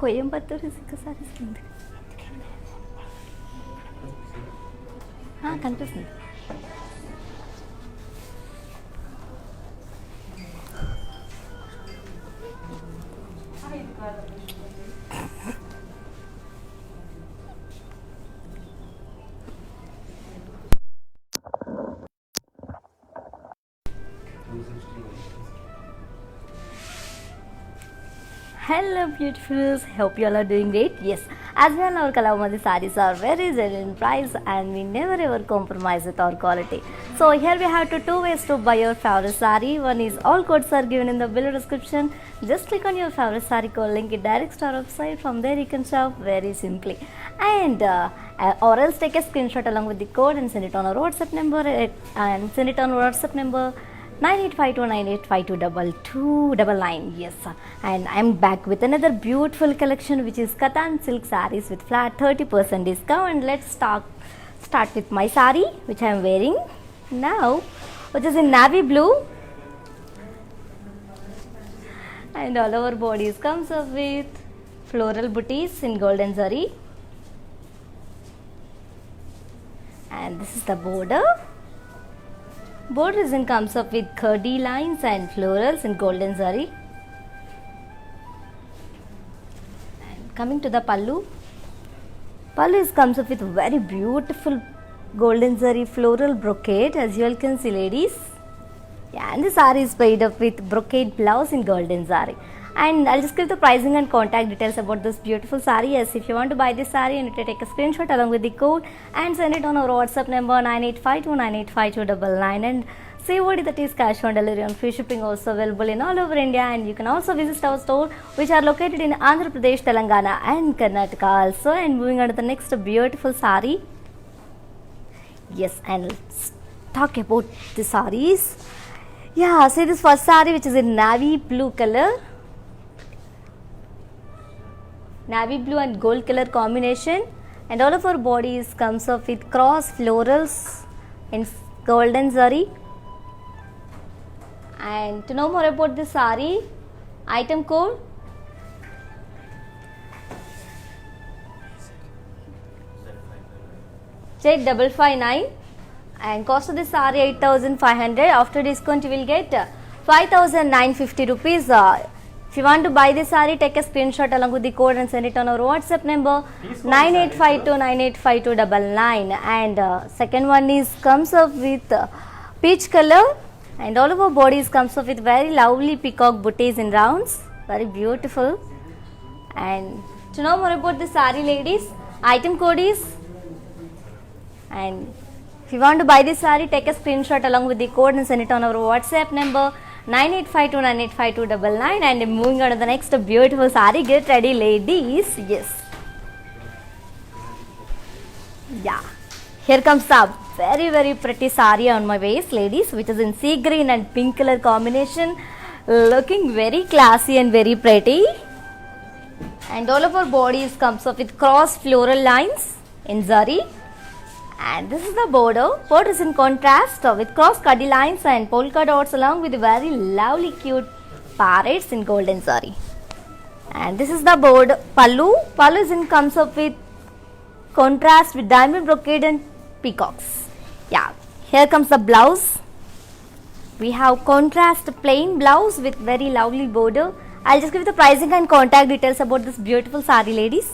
Coimbatore silk saris ఉంది. కనిపిస్తుంది. Hello beautifuls, hope you all are doing great. Yes, as well our Kalaumadi sarees are very genuine price and we never ever compromise with our quality. So here we have two ways to buy your favorite saree. One is all codes are given in the below description. Just click on your favorite saree code link, it directs to our website. From there you can shop very simply. And or else take a screenshot along with the code and send it on our WhatsApp number 985298522299. Yes, and I'm back with another beautiful collection which is Kattan silk sarees with flat 30% discount. And let's start with my saree which I'm wearing now, which is in navy blue, and all over bodies comes up with floral booties in golden zari, and this is the border. Border comes up with curdy lines and florals in golden zari. And coming to the pallu, comes up with very beautiful golden zari floral brocade, as you all can see ladies. Yeah, and the saree is made up with brocade blouse in golden zari. And I'll just give the pricing and contact details about this beautiful saree. Yes, if you want to buy this saree, you need to take a screenshot along with the code and send it on our WhatsApp number 9852985299 and COD, that is cash on delivery, on free shipping also available in all over India. And you can also visit our store which are located in Andhra Pradesh, Telangana and Karnataka also. And moving on to the next beautiful saree. Yes, and let's talk about the sarees. Yeah, see this first saree which is in navy blue color. Navy blue and gold color combination, and all of our bodies comes up with cross florals in golden zari. And to know more about this saree, item code Z559 and cost of this saree 8,500. After discount you will get 5,950 rupees. If you want to buy this saree, take a screenshot along with the code and send it on our WhatsApp number 9852985299. And second one is comes up with peach color, and all of our bodies comes up with very lovely peacock booties in rounds, very beautiful. And to know more about the saree ladies, item code is, and if you want to buy this saree, take a screenshot along with the code and send it on our WhatsApp number 9852985299. And moving on to the next beautiful saree. Get ready ladies. Yes, yeah, here comes the very pretty saree on my waist ladies, which is in sea green and pink color combination, looking very classy and very pretty. And all of our bodies comes up with cross floral lines in zari. And this is the border. Border is in contrast with cross cuddy lines and polka dots along with very lovely cute parrots in golden zari. And this is the border. Pallu is in comes up with contrast with diamond brocade and peacocks. Yeah, here comes the blouse. We have contrast plain blouse with very lovely border. I'll just give the pricing and contact details about this beautiful saree ladies.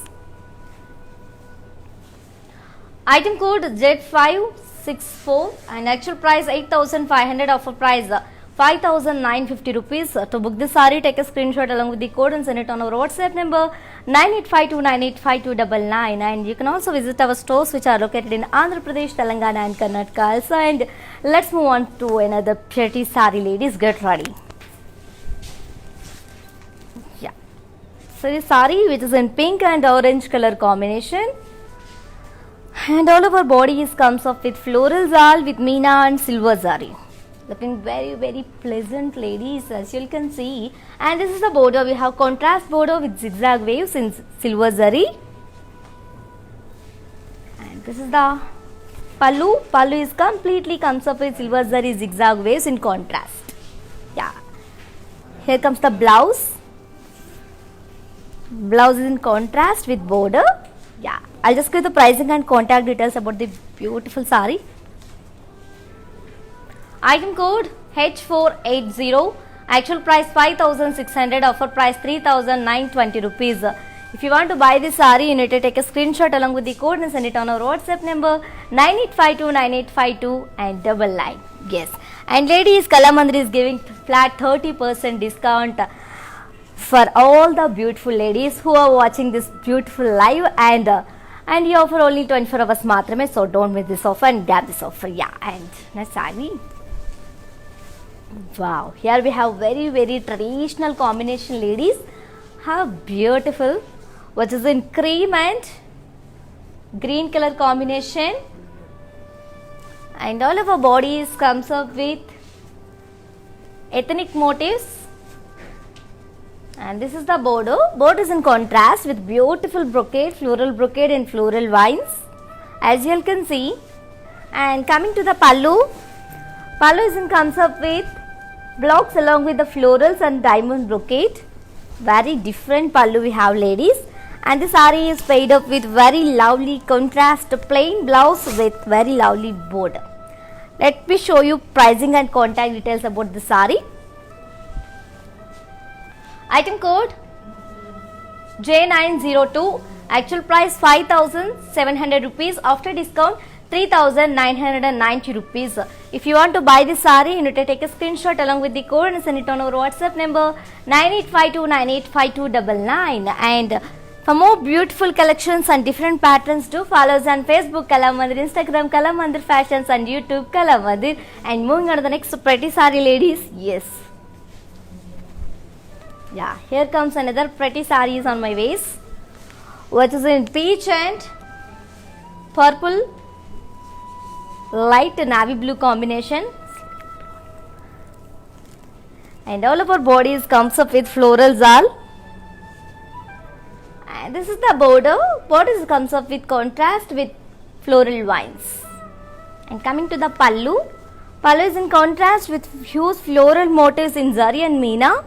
Item code Z564 and actual price 8,500, offer price 5,950 rupees. To book this saree, take a screenshot along with the code and send it on our WhatsApp number 9852985299. And you can also visit our stores which are located in Andhra Pradesh, Telangana and Karnataka also. And let's move on to another pretty saree ladies. Get ready. Yeah, so this saree which is in pink and orange color combination, and all of our bodies comes up with floral zal with meena and silver zari, looking very pleasant ladies, as you can see. And this is the border. We have contrast border with zigzag waves in silver zari. And this is the pallu. Pallu is completely comes up with silver zari zigzag waves in contrast. Yeah, here comes the blouse. Blouse is in contrast with border. Yeah, I'll just give the pricing and contact details about the beautiful sari. Item code H480. Actual price 5,600. Offer price 3,920 rupees. If you want to buy this sari, you need to take a screenshot along with the code and send it on our WhatsApp number 98529852 and 99. Yes. And ladies, Kalamandir is giving flat 30% discount for all the beautiful ladies who are watching this beautiful live, and you offer only 24 hours matrame, so don't miss this offer and grab this offer. Yeah, and next sari. Wow, here we have very traditional combination, ladies. How beautiful, which is in cream and green color combination, and all of our bodies comes up with ethnic motifs, and this is the border. Border is in contrast with beautiful brocade, floral brocade and floral vines, as you all can see. And coming to the pallu, pallu is in comes up with blocks along with the florals and diamond brocade. Very different pallu we have, ladies. And the saree is paid up with very lovely contrast plain blouse with very lovely border. Let me show you pricing and contact details about the saree. Item code J902. Actual price 5,700 rupees. After discount 3,990 rupees. If you want to buy this saree, you need to take a screenshot along with the code and send it on our WhatsApp number 9852985299. And for more beautiful collections and different patterns, do follow us on Facebook Kalamandir, Instagram Kalamandir Fashions, and YouTube Kalamandir. And moving on to the next pretty saree, ladies. Yes. Yeah, here comes another pretty sarees on my waist, which is in peach and purple, light navy blue combination, and all of our bodies comes up with florals all. And this is the border. Border comes up with contrast with floral vines. And coming to the pallu, pallu is in contrast with huge floral motifs in zari and meena.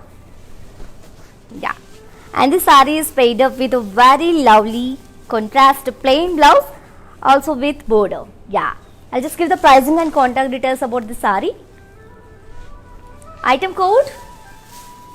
Yeah, and this saree is paid up with a very lovely contrast plain blouse, also with border. Yeah, I'll just give the pricing and contact details about the saree. Item code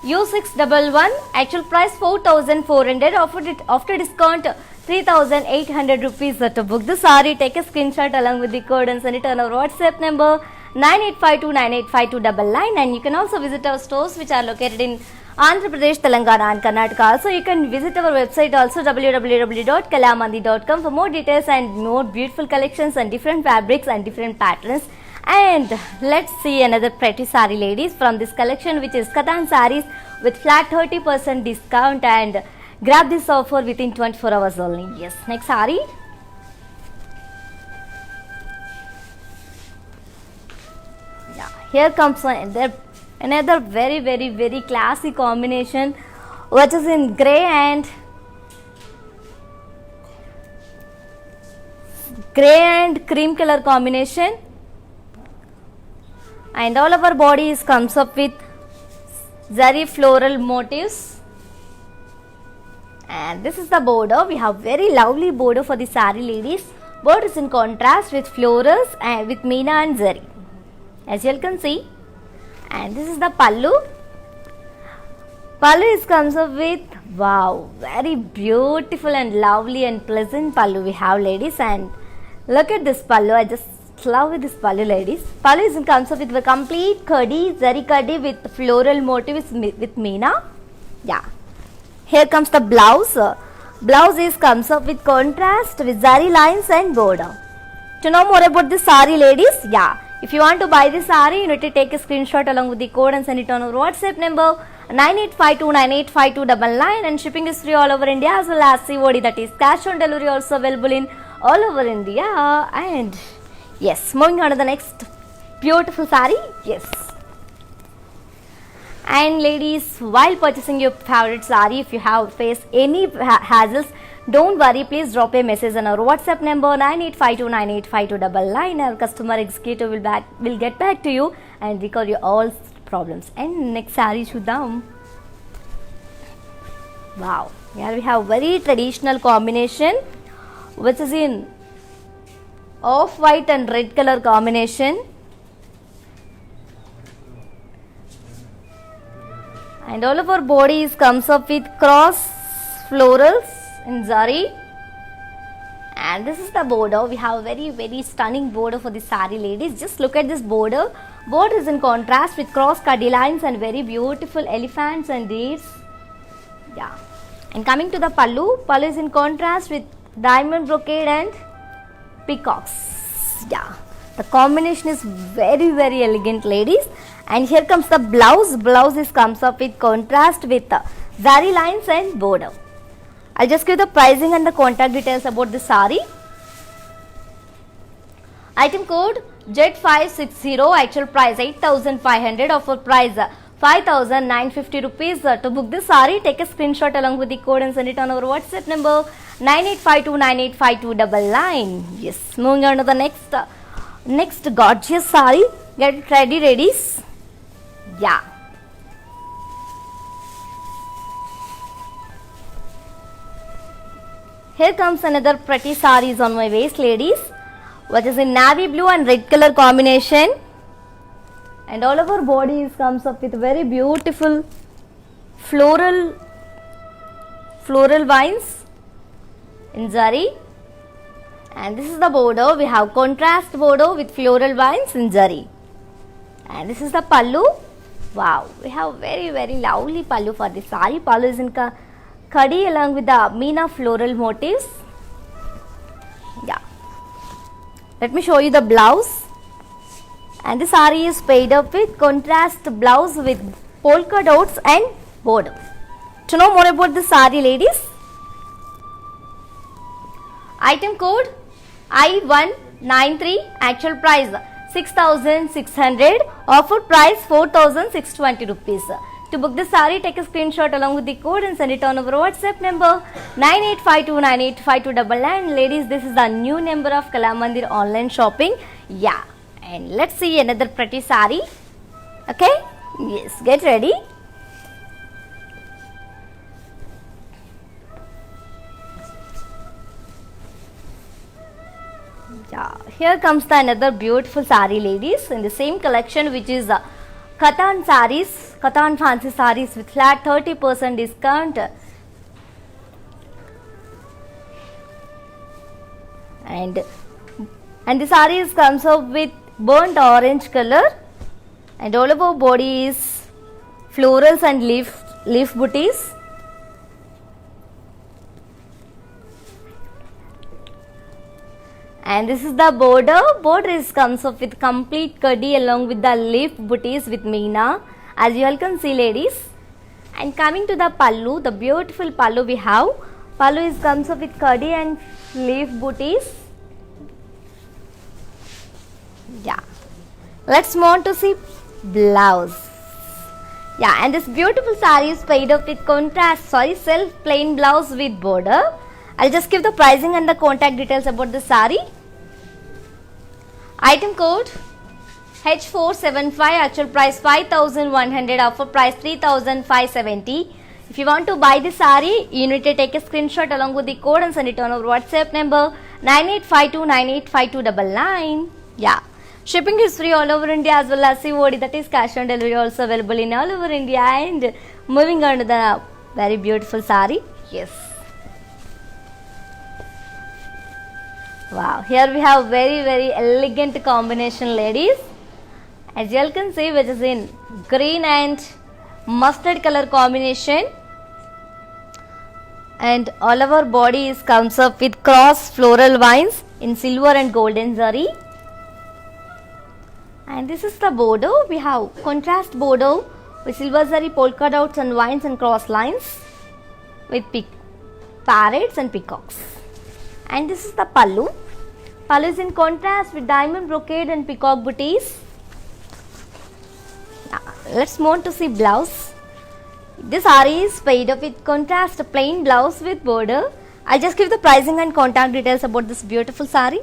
U611. Actual price 4,400. After discount 3,800 rupees. To book the saree, take a screenshot along with the code and send it on our WhatsApp number 9852985299. And you can also visit our stores which are located in Andhra Pradesh, Telangana and Karnataka. Also, you can visit our website also www.kalamandir.com for more details and more beautiful collections and different fabrics and different patterns. And let's see another pretty saree, ladies, from this collection, which is Katan sarees with flat 30% discount, and grab this offer within 24 hours only. Yes, next saree. Yeah, here comes another very classy combination, which is in grey and cream color combination, and all of our bodies comes up with zari floral motifs. And this is the border. We have very lovely border for the saree, ladies. Border is in contrast with florals and with meena and zari, as you all can see. And this is the pallu. Pallu comes up with, wow, very beautiful and lovely and pleasant pallu we have, ladies. And look at this pallu. I just love this pallu, ladies. Pallu comes up with a complete kaddi, zari kaddi with floral motifs with meena. Yeah. Here comes the blouse. Blouse comes up with contrast with zari lines and border. To know more about this saree, ladies, yeah. If you want to buy this saree, you need to take a screenshot along with the code and send it on our WhatsApp number 9852985299, and shipping is free all over India, as well as COD, that is cash on delivery, also available in all over India. And yes, moving on to the next beautiful saree. Yes. And ladies, while purchasing your favorite saree, if you have faced any hassles, don't worry, please drop a message on our WhatsApp number 9852985299. Our customer executive will get back to you and record your all problems. And next saree chuddam. Wow, Here we have very traditional combination, which is in off-white and red color combination. And all of our bodies comes up with cross florals in zari. And this is the border. We have very stunning border for the sari, ladies. Just look at this border. Border is in contrast with cross cutty lines and very beautiful elephants and deers. Yeah. And coming to the pallu, pallu is in contrast with diamond brocade and peacocks. Yeah. The combination is very elegant, ladies. And here comes the blouse. Blouse is comes up with contrast with zari lines and border. I'll just give the pricing and the contact details about the sari. Item code Z560, actual price 8,500, offer price 5,950 rupees. To book this sari, take a screenshot along with the code and send it on our WhatsApp number 9852985299. Yes, moving on to the next gorgeous sari. Get it ready, ladies. Yeah. Here comes another pretty sarees on my waist, ladies, which is in navy blue and red color combination. And all of our bodies comes up with very beautiful floral vines in zari. And this is the border. We have contrast border with floral vines in zari. And this is the pallu. Wow, we have very lovely pallu for the sari. Pallu is in Khadi along with the Meena floral motifs. Yeah. Let me show you the blouse. And the sari is paid up with contrast blouse with polka dots and border. To know more about the sari, ladies, item code I193, actual price 6,600, offer price 4,620 rupees. To book the sari, take a screenshot along with the code and send it on our WhatsApp number 9852985299. Ladies, this is the new number of Kalamandir online shopping. Yeah. And let's see another pretty sari. Okay? Yes, get ready. Yeah, here comes the another beautiful sari, ladies, in the same collection, which is Katan sarees, Katan fancy sarees with flat 30% discount. And the sarees comes up with burnt orange color, and all of our body is florals and leaf booties. And this is the border. Border is comes up with complete kaddi along with the leaf booties with Meena, as you all can see, ladies. And coming to the pallu, the beautiful pallu we have. Pallu is comes up with kaddi and leaf booties. Yeah. Let's move on to see blouse. Yeah, and this beautiful saree is paid up with self plain blouse with border. I'll just give the pricing and the contact details about the saree. Item code H475, actual price 5,100, offer price 3,570. If you want to buy the saree, you need to take a screenshot along with the code and send it on our WhatsApp number 9852985299. Yeah. Shipping is free all over India as well as COD, that is cash on delivery, also available in all over India. And moving on to the very beautiful saree. Yes. Wow, here we have very elegant combination, ladies. As you all can see, which is in green and mustard color combination. And all of our bodies comes up with cross floral vines in silver and golden zari. And this is the border. We have contrast border with silver zari, polka dots and vines and cross lines with parrots and peacocks. And this is the pallu. Pallu is in contrast with diamond brocade and peacock booties. Let's move on to see blouse. This saree is paid up with contrast plain blouse with border. I'll just give the pricing and contact details about this beautiful saree.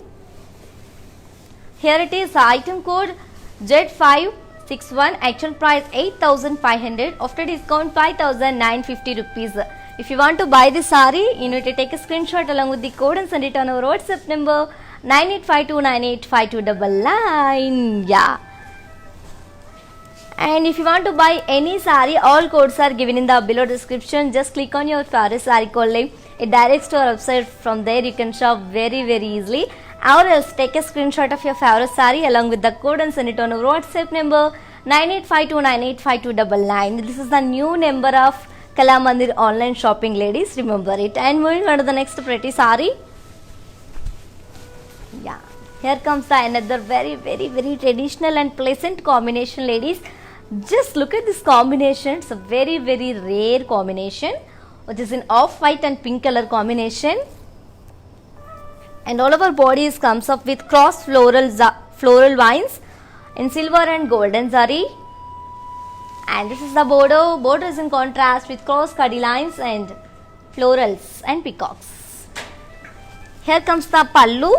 Here it is, item code Z561, actual price 8,500, after discount 5,950 rupees. If you want to buy this saree, you need to take a screenshot along with the code and send it on our WhatsApp number 9852985299. Yeah. And if you want to buy any saree, all codes are given in the below description. Just click on your favorite saree code link. It directs to our website. From there you can shop very easily. Or else take a screenshot of your favorite saree along with the code and send it on our WhatsApp number 9852985299. This is the new number of Kalamandir online shopping, ladies. Remember it. And moving on to the next pretty saree. Yeah. Here comes the another very traditional and pleasant combination, ladies. Just look at this combination. It's a very rare combination, which is in off-white and pink color combination. And all of our bodies comes up with cross floral vines in silver and golden zari. And this is the border. Border is in contrast with cross cuddy lines and florals and peacocks. Here comes the pallu.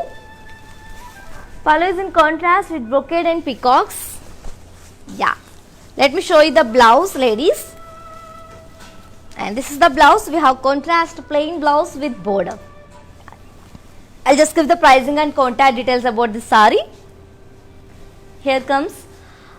Pallu is in contrast with brocade and peacocks. Yeah. Let me show you the blouse, ladies. And this is the blouse. We have contrast plain blouse with border. I'll just give the pricing and contact details about this saree. Here comes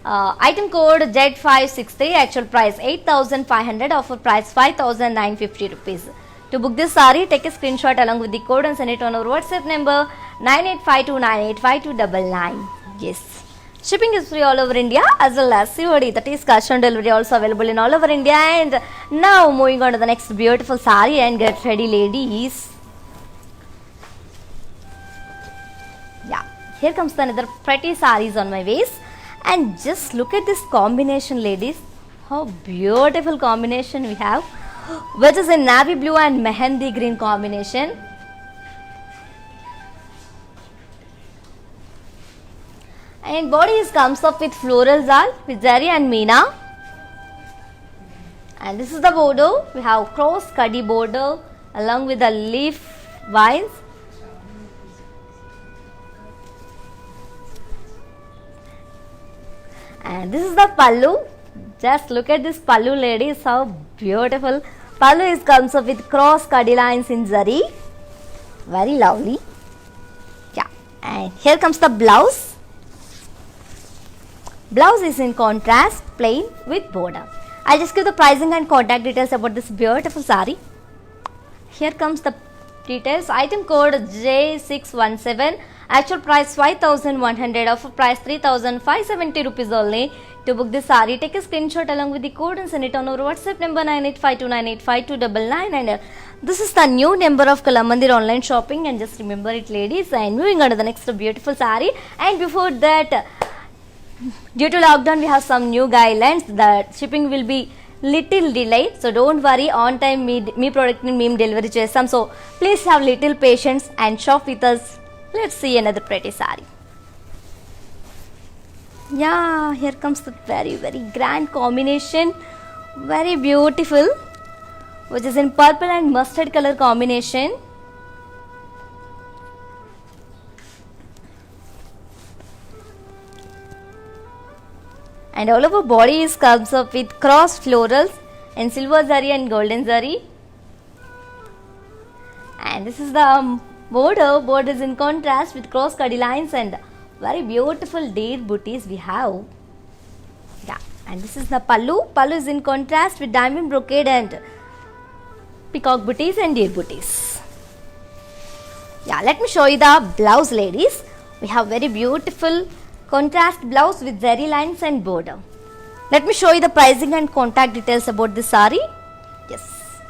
item code Z563, actual price 8,500, offer price 5,950 rupees. To book this saree, take a screenshot along with the code and send it on our WhatsApp number 9852985299. Yes. Shipping is free all over India as well as COD, that is cash on delivery, also available in all over India. And now moving on to the next beautiful saree, and get ready, ladies. Yeah, here comes another pretty sarees on my waist. And just look at this combination, ladies. How beautiful combination we have, which is in navy blue and mehendi green combination. And bodies comes up with floral zal with zari and meena. And this is the border. We have cross cuddy border along with the leaf vines. And this is the pallu. Just look at this pallu, ladies. How beautiful. Pallu comes up with cross cuddy lines in zari. Very lovely. Yeah. And here comes the blouse. Blouse is in contrast, plain with border. I'll just give the pricing and contact details about this beautiful saree. Here comes the details. Item code J617. Actual price 5,100. Offer price 3,570 rupees only. To book this saree, take a screenshot along with the code and send it on our WhatsApp number 9852985299. And this is the new number of Kalamandir online shopping. And just remember it, ladies. And moving on to the next beautiful saree. And before that, due to lockdown, we have some new guidelines. The shipping will be little delayed, so don't worry. On time me product ni మేము delivery చేస్తాం. So please have little patience and shop with us. Let's see another pretty saree. Yeah, here comes the very grand combination. Very beautiful, which is in purple and mustard color combination. And all over body comes up with cross florals and silver zari and golden zari. And this is the border. Border is in contrast with cross cuddy lines and very beautiful deer booties we have. Yeah. And this is the pallu. Pallu is in contrast with diamond brocade and peacock booties and deer booties. Yeah. Let me show you the blouse, ladies. We have very beautiful contrast blouse with zari lines and border. Let me show you the pricing and contact details about this saree. Yes,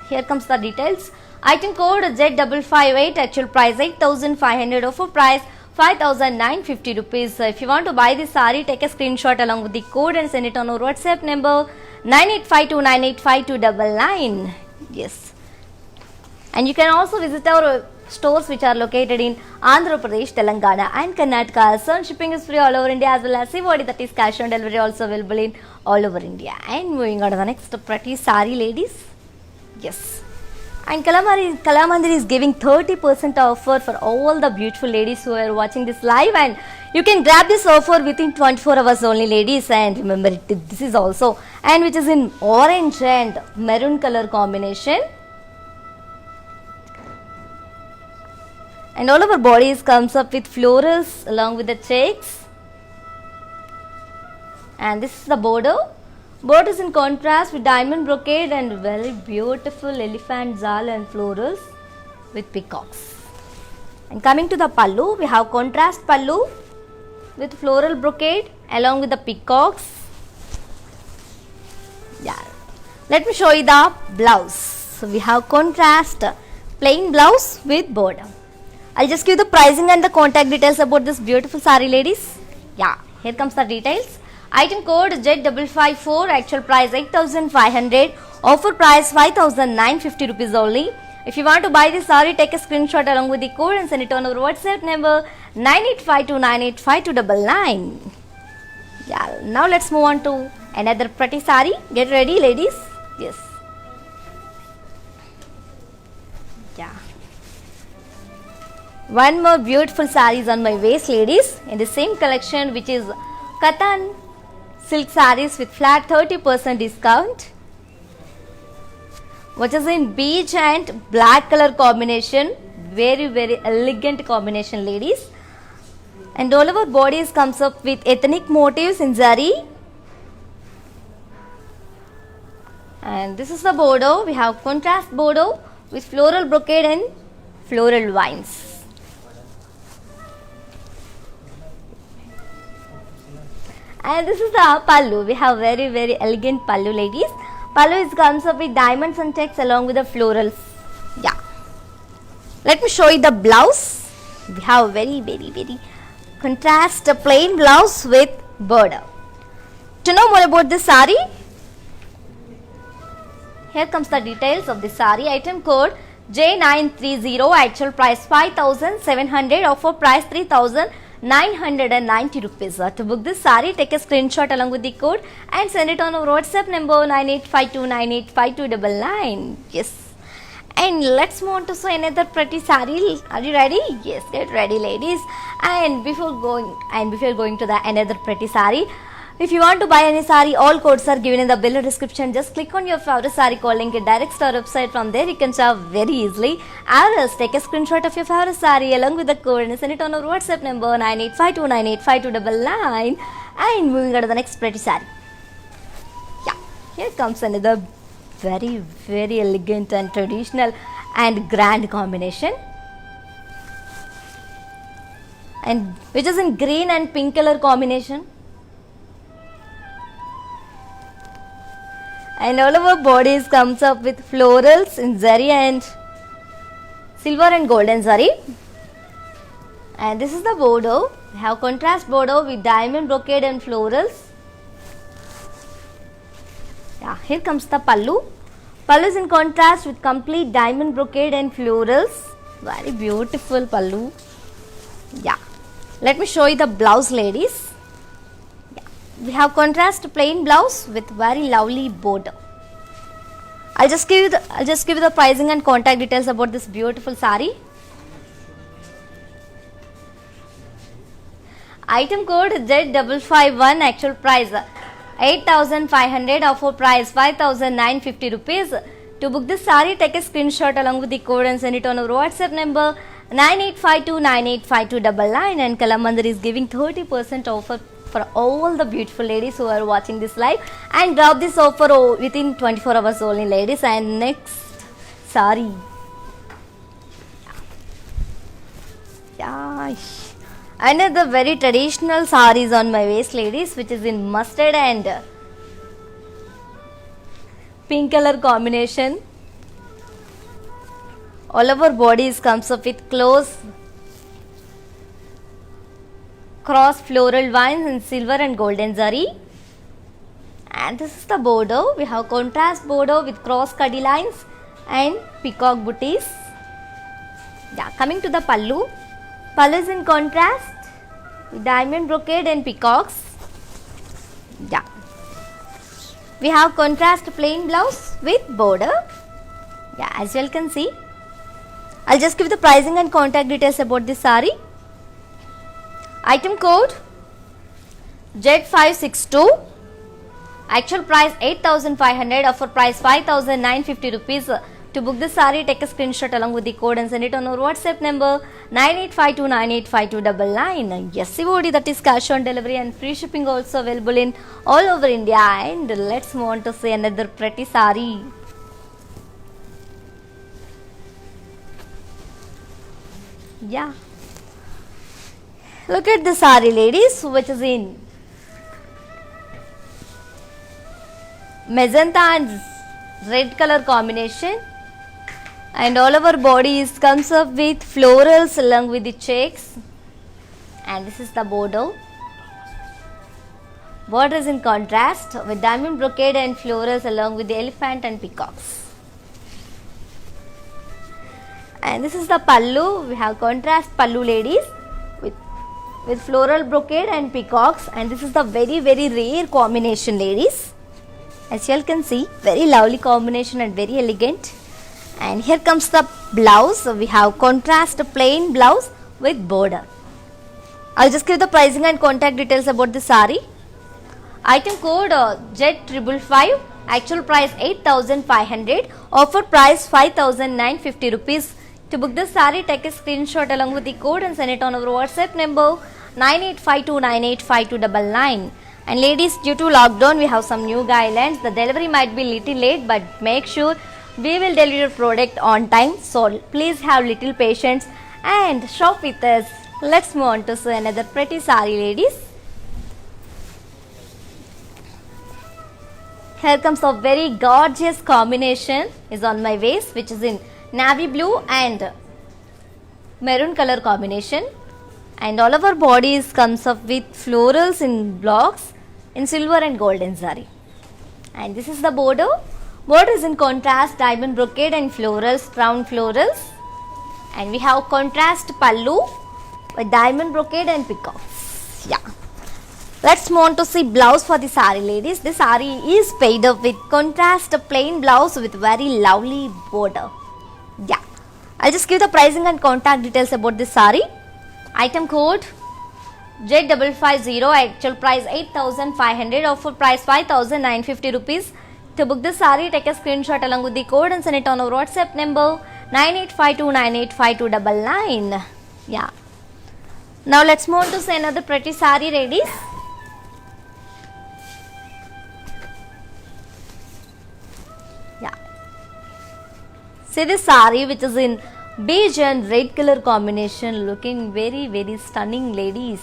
here comes the details. Item code Z558. Actual price 8,500. Offer price 5,950 rupees. So if you want to buy this saree, take a screenshot along with the code and send it on our WhatsApp number 9852985299. Yes, and you can also visit our stores which are located in Andhra Pradesh, Telangana and Karnataka. So shipping is free all over India as well as COD, that is cash on delivery, also available in all over India. And moving on to the next pretty saree, ladies. Yes. And Kalamandir is giving 30% offer for all the beautiful ladies who are watching this live, and you can grab this offer within 24 hours only, ladies. And remember, this is also, and which is in orange and maroon color combination. And all over bodies comes up with florals along with the checks. And this is the border. Border is in contrast with diamond brocade and very beautiful elephant zal and florals with peacocks. And coming to the pallu, we have contrast pallu with floral brocade along with the peacocks. Yeah. Let me show you the blouse. So we have contrast plain blouse with border. I'll just give the pricing and the contact details about this beautiful saree, ladies. Yeah, here comes the details. Item code Z554, actual price 8,500, offer price 5,950 rupees only. If you want to buy this saree, take a screenshot along with the code and send it on our WhatsApp number 9852985299. Yeah, now let's move on to another pretty saree. Get ready, ladies. Yes. Yeah. One more beautiful saree is on my waist, ladies, in the same collection, which is Katan silk sarees with flat 30% discount, which is in beige and black color combination. Very elegant combination, ladies. And all over bodies comes up with ethnic motifs in zari. And this is the border. We have contrast border with floral brocade and floral vines. And this is the pallu. We have very elegant pallu, ladies. Pallu comes up with diamonds and checks along with the florals. Yeah. Let me show you the blouse. We have very contrast plain blouse with border. To know more about this saree, here comes the details of the saree. Item code J930, actual price 5,700, offer price 3,990 rupees. To book this saree, take a screenshot along with the code and send it on our WhatsApp number 9852985299. Yes. And let's move on to another pretty saree. Are you ready? Yes, get ready, ladies. And before going to the another pretty saree, if you want to buy any saree, all codes are given in the below description. Just click on your favorite saree code link, it directs to our website. From there you can shop very easily. Or else take a screenshot of your favorite saree along with the code and send it on our WhatsApp number 9852985299. And moving on to the next pretty saree. Yeah, here comes another very elegant and traditional and grand combination, and which is in green and pink color combination. And all over bodies comes up with florals in zari and silver and golden zari. And this is the border. We have contrast border with diamond brocade and florals. Yeah, here comes the pallu. Pallu is in contrast with complete diamond brocade and florals. Very beautiful pallu. Yeah. Let me show you the blouse, ladies. Yeah. We have contrast plain blouse with very lovely border. I'll just give you the pricing and contact details about this beautiful saree. Item code Z551, actual price 8,500, offer price 5,950 rupees. To book this saree, take a screenshot along with the code and send it on our WhatsApp number 9852985299. And Kalamandir is giving 30% offer for all the beautiful ladies who are watching this live, and drop this offer within 24 hours only, ladies. And next saree. Yeah. Another very traditional sarees on my waist, ladies, which is in mustard and pink color combination. All over bodies comes up with close cross floral vines in silver and golden zari. And this is the border. We have contrast border with cross cuddy lines and peacock booties. Yeah, coming to the pallu. Pallu is in contrast with diamond brocade and peacocks. Yeah. We have contrast plain blouse with border. Yeah, as you all can see. I'll just give the pricing and contact details about this saree. Item code Z562. Actual price 8,500, offer price 5,950 rupees. To To book the saree, take a screenshot along with the code and send it on our WhatsApp number 9852985299. Yes, COD, that is cash on delivery, and free shipping also available in all over India. And let's move on to see another pretty saree. Yeah. Look at the saree, ladies, which is in magenta and red color combination, and all over body comes up with florals along with the checks, and this is the border. Border is in contrast with diamond brocade and florals along with the elephant and peacocks. And this is the pallu. We have contrast pallu, ladies, with floral brocade and peacocks, and this is the very rare combination, ladies. As you all can see, very lovely combination and very elegant. And here comes the blouse. So we have contrast plain blouse with border. I'll just give the pricing and contact details about the saree. Item code Z555, actual price 8,500, offer price 5,950 rupees. To book the saree, take a screenshot along with the code and send it on our WhatsApp number 9852985299. And ladies, due to lockdown, we have some new guidelines. The delivery might be little late, but make sure we will deliver product on time. So please have little patience and shop with us. Let's move on to see another pretty saree, ladies. Here comes a very gorgeous combination is on my waist, which is in navy blue and maroon color combination, and all of our bodies comes up with florals in blocks in silver and golden zari. And this is the border. Border is in contrast diamond brocade and florals, crown florals, and we have contrast pallu with diamond brocade and peacocks. Yeah. Let's move on to see blouse for the saree, ladies. This saree is paid up with contrast plain blouse with very lovely border. Yeah. I'll just give the pricing and contact details about this saree. Item code Z550, actual price 8,500, offer price 5,950 rupees. To book the saree, take a screenshot along with the code and send it on our WhatsApp number 9852985299. Yeah. Now let's move on to see another pretty saree, ladies. Yeah. See this saree, which is in beige and red color combination, looking very stunning, ladies.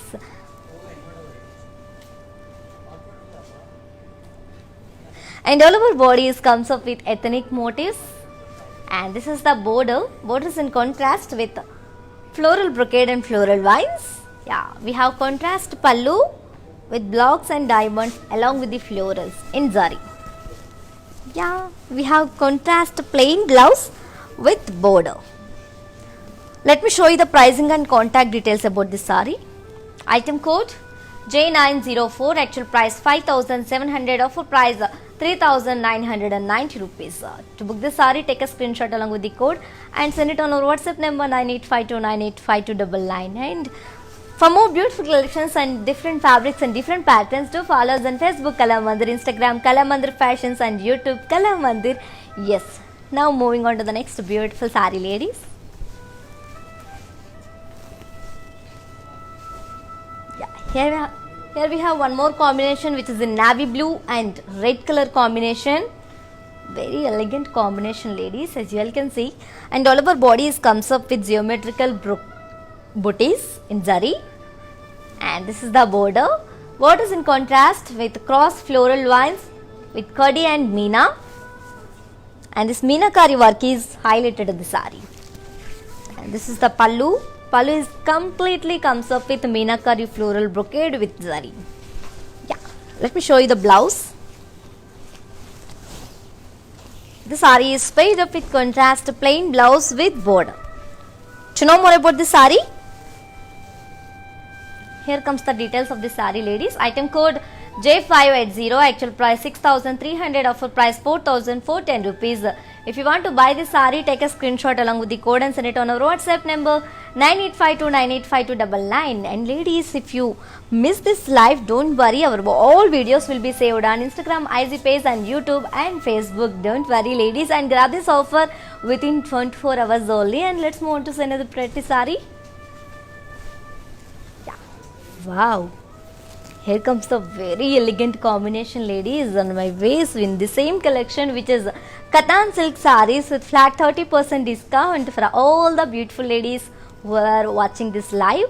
And all over bodies comes up with ethnic motifs, and this is the border. Border is in contrast with floral brocade and floral vines. Yeah, we have contrast pallu with blocks and diamonds along with the florals in zari. Yeah, we have contrast plain blouse with border. Let me show you the pricing and contact details about this saree. Item code J904, actual price 5,700, offer price 3,990 rupees. To book this saree, take a screenshot along with the code and send it on our WhatsApp number 9852985299. And for more beautiful collections and different fabrics and different patterns, do follow us on Facebook Kala Mandir, Instagram Kala Mandir Fashions, and YouTube Kala Mandir. Yes. Now moving on to the next beautiful saree, ladies. Here we have one more combination, which is in navy blue and red color combination. Very elegant combination, ladies, as you all can see. And all of our bodies comes up with geometrical booties in zari. And this is the border. Border is in contrast with cross floral vines with Kadi and Meena. And this Meenakari work is highlighted in the saree. And this is the pallu. Pallu is completely comes up with Meenakari floral brocade with zari. Yeah, let me show you the blouse. The saree is paid up with contrast plain blouse with border. To know more about the saree, here comes the details of the saree, ladies. Item code J580, actual price 6,300, offer price 4,410 rupees. If you want to buy this saree, take a screenshot along with the code and send it on our WhatsApp number 9852985299. And ladies, if you miss this live, don't worry, our all videos will be saved on Instagram, IG page and YouTube and Facebook. Don't worry ladies, and grab this offer within 24 hours only. And let's move on to another pretty saree. Yeah, wow, here comes the very elegant combination ladies on my waist in the same collection, which is Katan silk sarees with flat 30% discount for all the beautiful ladies who are watching this live,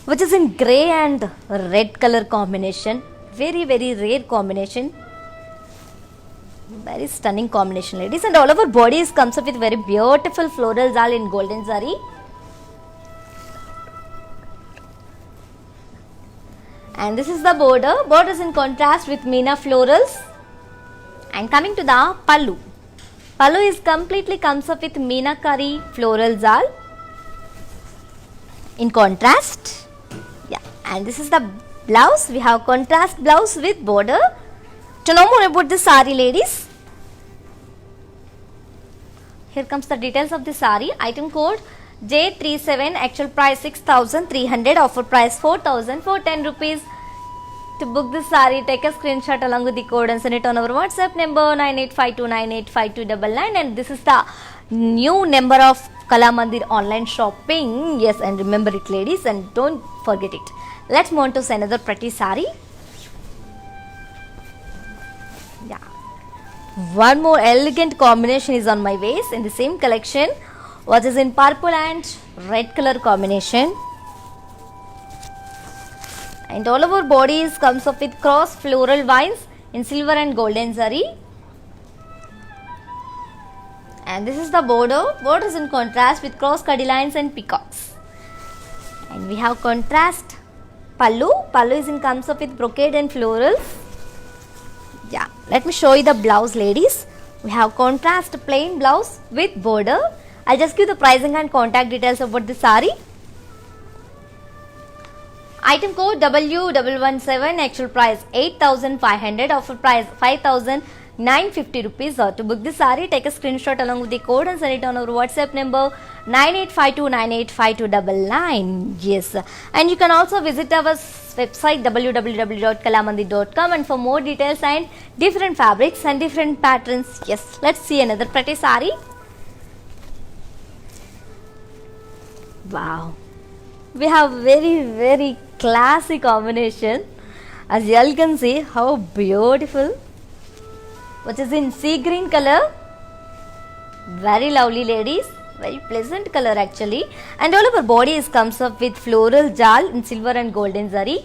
which is in grey and red color combination. Very rare combination, very stunning combination ladies. And all over bodies comes up with very beautiful florals all in golden zari. And this is the border. Border is in contrast with Meena florals. And coming to the pallu. Pallu is completely comes up with Meenakari floral zal in contrast. Yeah, and this is the blouse. We have contrast blouse with border. To know more about the sari ladies, here comes the details of the sari. Item code J37, actual price 6,300, offer price 4,410 rupees. To book this saree, take a screenshot along with the code and send it on our WhatsApp number 9852985299. And this is the new number of Kalamandir online shopping. Yes, and remember it ladies, and don't forget it. Let's move on to another pretty saree. Yeah, one more elegant combination is on my waist in the same collection, what is in purple and red color combination. And all over bodies comes up with cross floral vines in silver and golden zari. And this is the border. Border is in contrast with cross cutty lines and peacocks. And we have contrast pallu. Pallu is in comes up with brocade and florals. Yeah, let me show you the blouse ladies. We have contrast plain blouse with border. I'll just give the pricing and contact details about the saree. Item code W117, actual price 8,500, offer price 5,950 rupees. To book this saree, take a screenshot along with the code and send it on our WhatsApp number 9852985299. Yes, and you can also visit our website www.kalamandir.com and for more details and different fabrics and different patterns. Yes, let's see another pretty saree. Wow, we have very classy combination. As you all can see, how beautiful, which is in sea green color. Very lovely ladies, very pleasant color actually. And all of our bodies comes up with floral jal in silver and golden zari.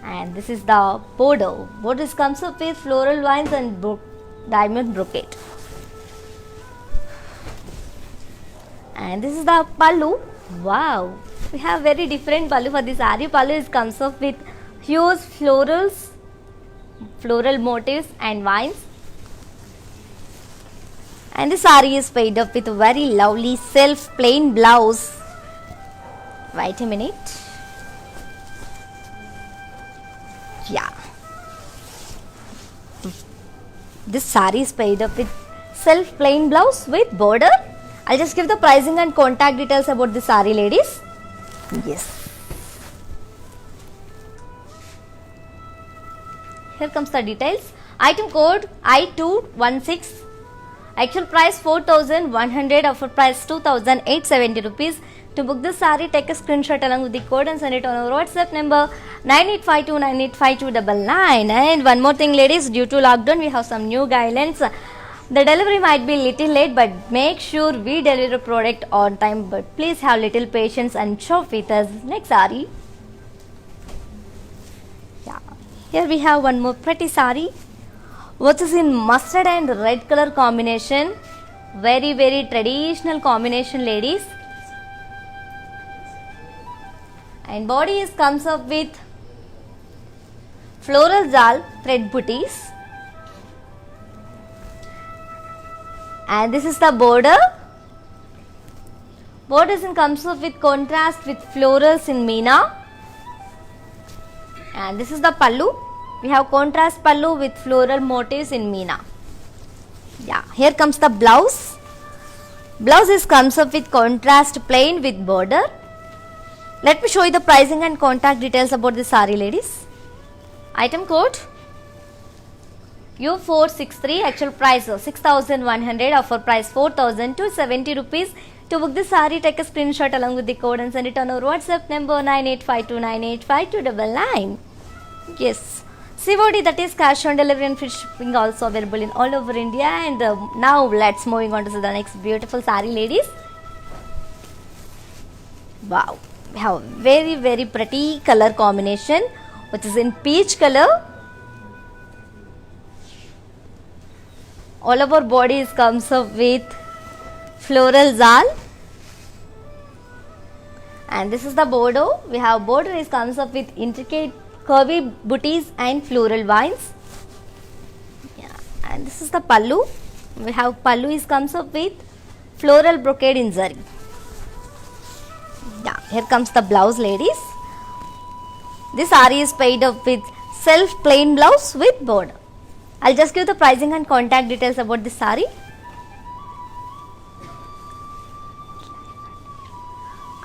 And this is the border. Borders comes up with floral vines and diamond brocade. And this is the pallu. Wow, we have very different pallu for this saree. Pallu is comes up with huge florals, floral motifs and vines. And the saree is paired up with a very lovely self plain blouse. Wait a minute. Yeah, this saree is paired up with self plain blouse with border. I'll just give the pricing and contact details about the saree ladies. Yes. Here comes the details. Item code I216. Actual price 4,100. Offer price 2,870 rupees. To book this saree, take a screenshot along with the code and send it on our WhatsApp number 9852985299. And one more thing ladies, due to lockdown we have some new guidelines. The delivery might be little late, but make sure we deliver product on time. But please have little patience and shop with us. Next saree. Yeah, here we have one more pretty saree, which is in mustard and red color combination. Very traditional combination ladies. And body is comes up with floral jal thread booties. And this is the border. Borders in comes up with contrast with florals in Meena. And this is the pallu. We have contrast pallu with floral motifs in Meena. Yeah, here comes the blouse. Blouse is comes up with contrast plain with border. Let me show you the pricing and contact details about the saree, ladies. Item code U463, actual price 6,100, offer price 4,270 rupees. To book this saree, take a screenshot along with the code and send it on our WhatsApp number 9852985299. Yes, COD, that is cash on delivery, and free shipping also available in all over India. And now let's moving on to the next beautiful saree, ladies. Wow, we have very very pretty color combination, which is in peach color. All of our bodies comes up with floral zal, and this is the border. We have border is comes up with intricate curvy booties and floral vines. Yeah, and this is the pallu. We have pallu is comes up with floral brocade in zari. Yeah, here comes the blouse, ladies. This saree is paid up with self plain blouse with border. I'll just give the pricing and contact details about this saree.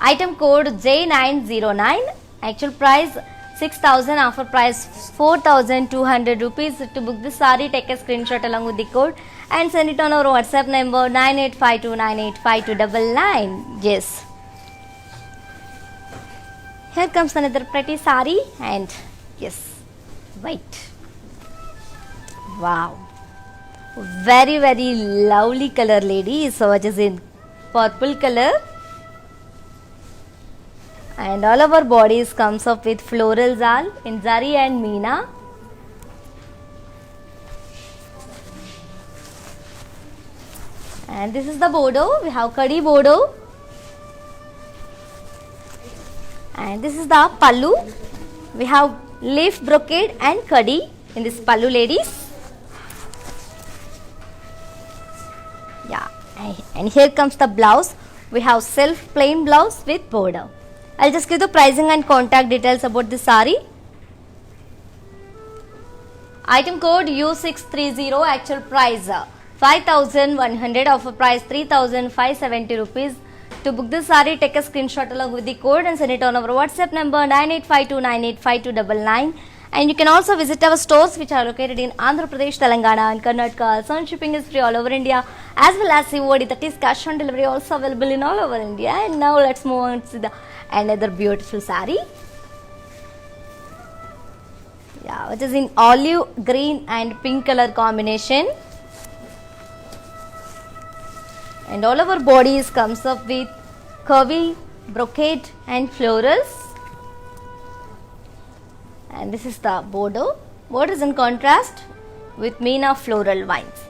Item code J909, actual price 6,000, offer price 4,200 rupees. To book this saree, take a screenshot along with the code and send it on our WhatsApp number 9852985299. Yes. Here comes another pretty saree, and yes, white. Wow, very very lovely color, ladies. So it is in purple color, and all of our bodies comes up with floral zal in zari and meena. And this is the border. We have kadi border, and this is the pallu. We have leaf brocade and kadi in this pallu, ladies. Yeah, and here comes the blouse. We have self plain blouse with border. I'll just give the pricing and contact details about this saree. Item code U630, actual price 5,100, offer price 3,570 rupees. To book this saree, take a screenshot along with the code and send it on our WhatsApp number 9852985299. And you can also visit our stores, which are located in Andhra Pradesh, Telangana and Karnataka. Also, shipping is free all over India, as well as COD, that is cash on delivery, also available in all over India. And now let's move on to another beautiful saree. Yeah, which is in olive green and pink color combination. And all of our bodies comes up with curvy brocade and florals. And this is the border. Border is in contrast with meena floral vines.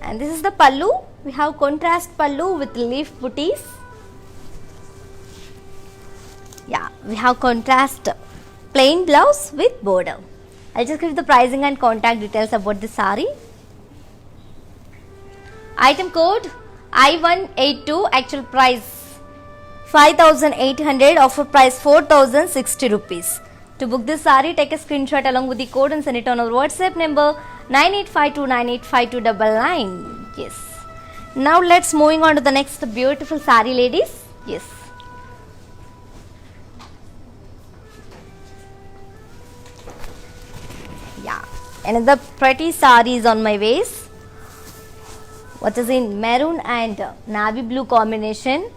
And this is the pallu. We have contrast pallu with leaf booties. Yeah, we have contrast plain blouse with border. I'll just give the pricing and contact details about this saree. Item code I182, actual price 5,800, offer price 4,060 rupees. To book this saree, take a screenshot along with the code and send it on our WhatsApp number 9852985299. Yes. Now let's moving on to the next beautiful saree, ladies. Yes. Yeah. Another pretty saree is on my waist, what is in maroon and navy blue combination.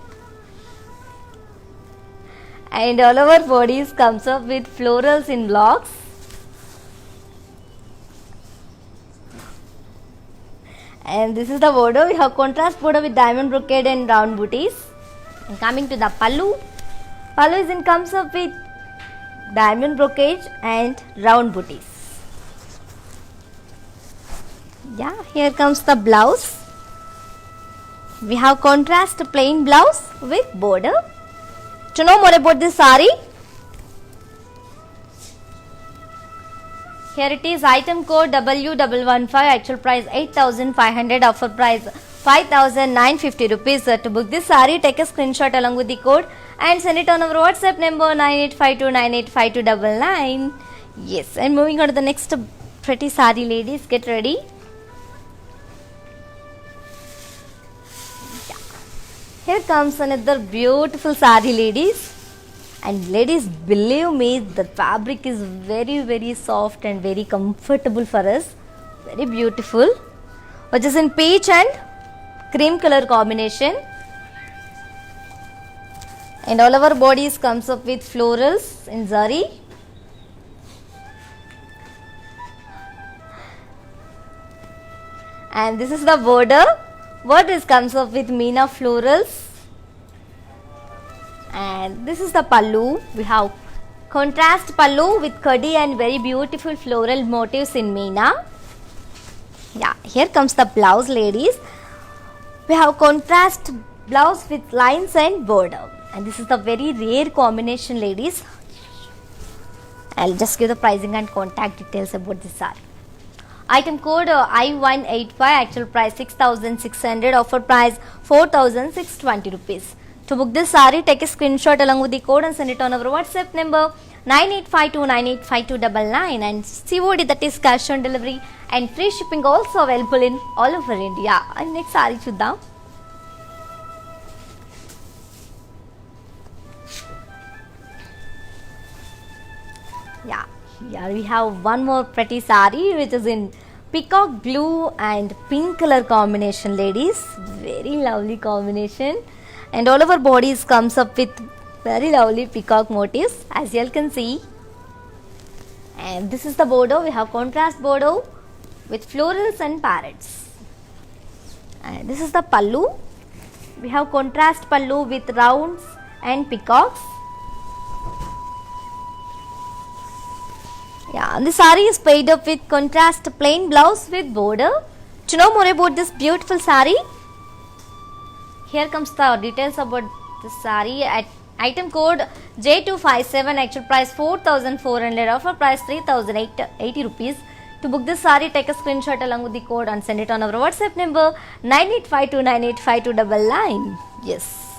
And all of our bodies comes up with florals in blocks. And this is the border. We have contrast border with diamond brocade and round booties. And coming to the pallu. Pallu is in comes up with diamond brocade and round booties. Yeah, here comes the blouse. We have contrast plain blouse with border. To know more about this saree, here it is, item code W115, actual price 8,500, offer price 5,950 rupees. To book this saree, take a screenshot along with the code and send it on our WhatsApp number 9852985299. Yes, and moving on to the next pretty saree, ladies, get ready. Here comes another beautiful sari, ladies. And ladies, believe me, the fabric is very soft and very comfortable for us. Very beautiful. Which is in peach and cream color combination. And all our bodies comes up with florals in zari. And this is the border. Borders comes up with Meena florals. And this is the pallu. We have contrast pallu with kadi and very beautiful floral motifs in Meena. Yeah, here comes the blouse, ladies. We have contrast blouse with lines and border. And this is the very rare combination, ladies. I'll just give the pricing and contact details about this saree. Item code I185, actual price 6,600, offer price 4,620 rupees. To book this saree, take a screenshot along with the code and send it on our WhatsApp number 9852985299 and COD, that is cash on delivery, and free shipping also available in all over India. And next saree chuddam. Yeah, here we have one more pretty saree which is in peacock blue and pink color combination, ladies. Very lovely combination. And all of our bodies comes up with very lovely peacock motifs, as you all can see. And this is the border. We have contrast border with florals and parrots. And this is the pallu. We have contrast pallu with rounds and peacocks. Yeah, and the saree is paired up with contrast plain blouse with border. To know more about this beautiful saree, here comes the details about this saree. At item code J257, actual price 4,400, offer price 3,080 rupees. To book this saree, take a screenshot along with the code and send it on our WhatsApp number 9852985299. Yes.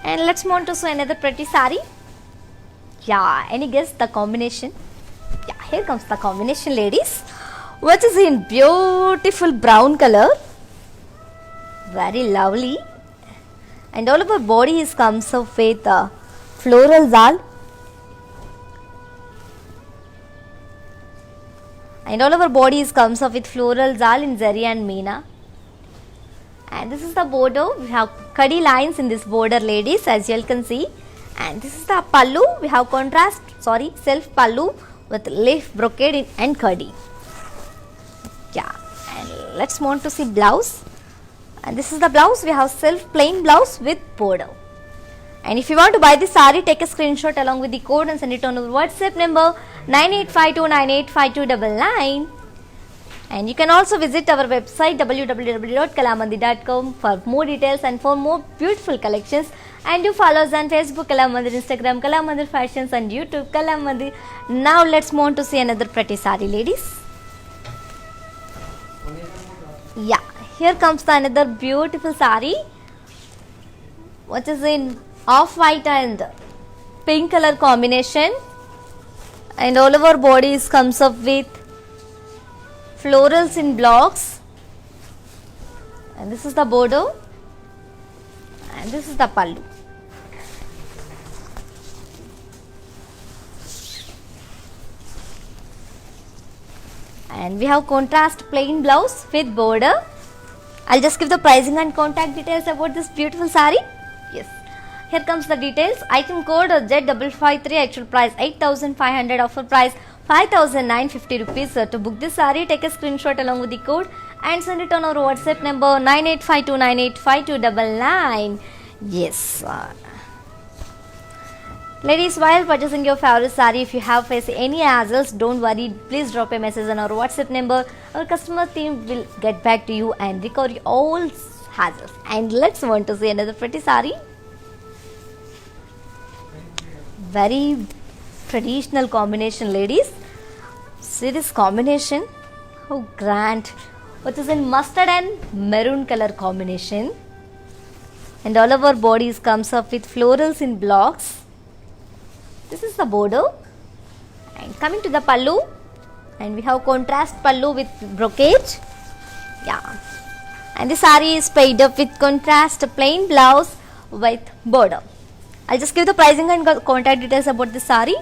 And let's move on to another pretty saree. Yeah, any guess the combination? Yeah, here comes the combination, ladies, which is in beautiful brown color. Very lovely. And all of our bodies comes up with floral zal. And all of our bodies comes up with floral zal in zari and meena. And this is the border. We have kadi lines in this border, ladies, as you all can see. And this is the pallu. We have self pallu with leaf brocade and kadi. Yeah, and let's move on to see blouse. And this is the blouse. We have self plain blouse with border. And if you want to buy this saree, take a screenshot along with the code and send it on our WhatsApp number 9852985299. And you can also visit our website www.kalamandir.com for more details and for more beautiful collections. And do follow us on Facebook Kalamandir, Instagram Kalamandir Fashions, and YouTube Kalamandir. Now let's move on to see another pretty saree, ladies. Yeah, here comes the another beautiful saree, which is in off-white and pink color combination. And all of our bodies comes up with florals in blocks. And this is the border. And this is the pallu. And we have contrast plain blouse with border. I'll just give the pricing and contact details about this beautiful saree. Yes. Here comes the details. Item code Z553, actual price 8,500, offer price 5,950 rupees. To book this saree, take a screenshot along with the code and send it on our WhatsApp number 9852985299. Yes. Ladies, while purchasing your favorite saree, if you have faced any hassles, don't worry. Please drop a message on our WhatsApp number. Our customer team will get back to you and recover all hassles. And let's want to see another pretty saree. Very traditional combination, ladies. See this combination, how grand, which is in mustard and maroon color combination. And all of our bodies comes up with florals in blocks. This is the border. And coming to the pallu, and we have contrast pallu with brocade. Yeah. and the saree is paid up with contrast plain blouse with border. I'll just give the pricing and contact details about the saree.